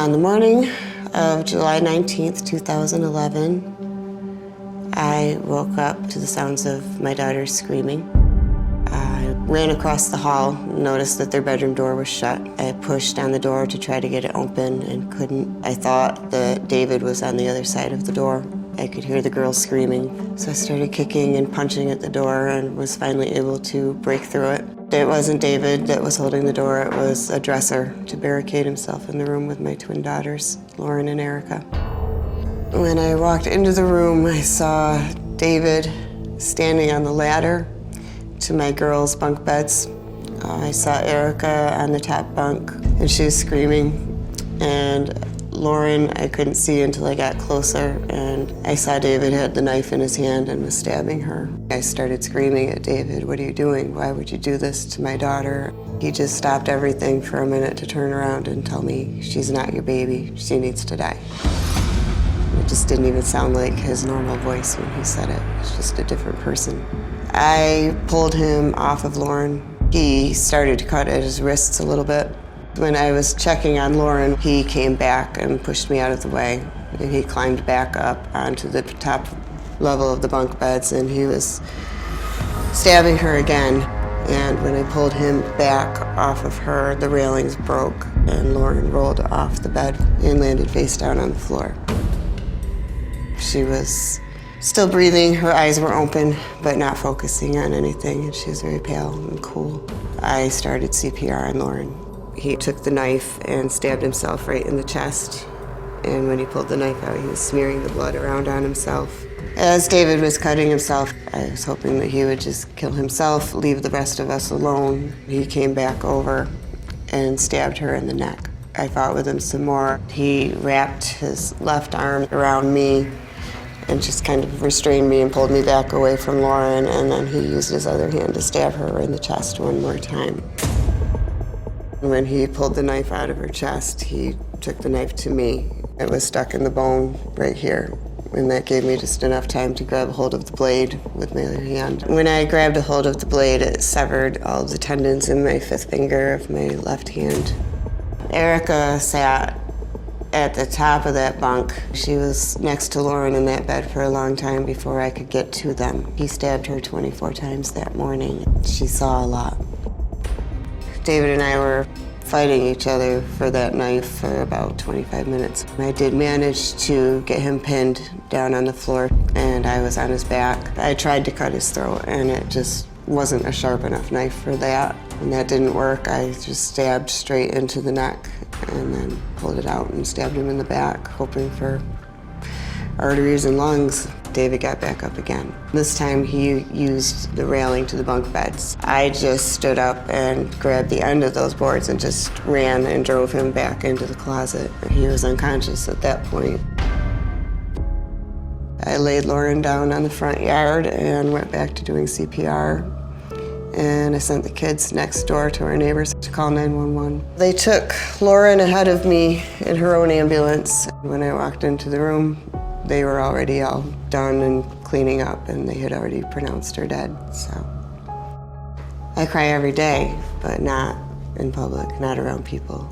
On the morning of July 19th, 2011, I woke up to the sounds of my daughter screaming. I ran across the hall, noticed that their bedroom door was shut. I pushed on the door to try to get it open and couldn't. I thought that David was on the other side of the door. I could hear the girls screaming. So I started kicking and punching at the door and was finally able to break through it. It wasn't David that was holding the door, it was a dresser to barricade himself in the room with my twin daughters, Lauren and Erica. When I walked into the room, I saw David standing on the ladder to my girls' bunk beds. I saw Erica on the top bunk, and she was screaming. And Lauren, I couldn't see until I got closer, and I saw David had the knife in his hand and was stabbing her. I started screaming at David, "What are you doing? Why would you do this to my daughter?" He just stopped everything for a minute to turn around and tell me, "She's not your baby, she needs to die." It just didn't even sound like his normal voice when he said it. It's just a different person. I pulled him off of Lauren. He started to cut at his wrists a little bit. When I was checking on Lauren, he came back and pushed me out of the way. And he climbed back up onto the top level of the bunk beds, and he was stabbing her again. And when I pulled him back off of her, the railings broke, and Lauren rolled off the bed and landed face down on the floor. She was still breathing, her eyes were open, but not focusing on anything, and she was very pale and cool. I started CPR on Lauren. He took the knife and stabbed himself right in the chest, and when he pulled the knife out, he was smearing the blood around on himself. As David was cutting himself, I was hoping that he would just kill himself, leave the rest of us alone. He came back over and stabbed her in the neck. I fought with him some more. He wrapped his left arm around me and just kind of restrained me and pulled me back away from Lauren, and then he used his other hand to stab her in the chest one more time. When he pulled the knife out of her chest, he took the knife to me. It was stuck in the bone right here, and that gave me just enough time to grab a hold of the blade with my other hand. When I grabbed a hold of the blade, it severed all of the tendons in my fifth finger of my left hand. Erica sat at the top of that bunk. She was next to Lauren in that bed for a long time before I could get to them. He stabbed her 24 times that morning. She saw a lot. David and I were fighting each other for that knife for about 25 minutes. I did manage to get him pinned down on the floor, and I was on his back. I tried to cut his throat, and it just wasn't a sharp enough knife for that. When that didn't work, I just stabbed straight into the neck and then pulled it out and stabbed him in the back, hoping for arteries and lungs. David got back up again. This time he used the railing to the bunk beds. I just stood up and grabbed the end of those boards and just ran and drove him back into the closet. He was unconscious at that point. I laid Lauren down on the front yard and went back to doing CPR. And I sent the kids next door to our neighbors to call 911. They took Lauren ahead of me in her own ambulance. When I walked into the room, they were already all done and cleaning up, and they had already pronounced her dead, so. I cry every day, but not in public, not around people.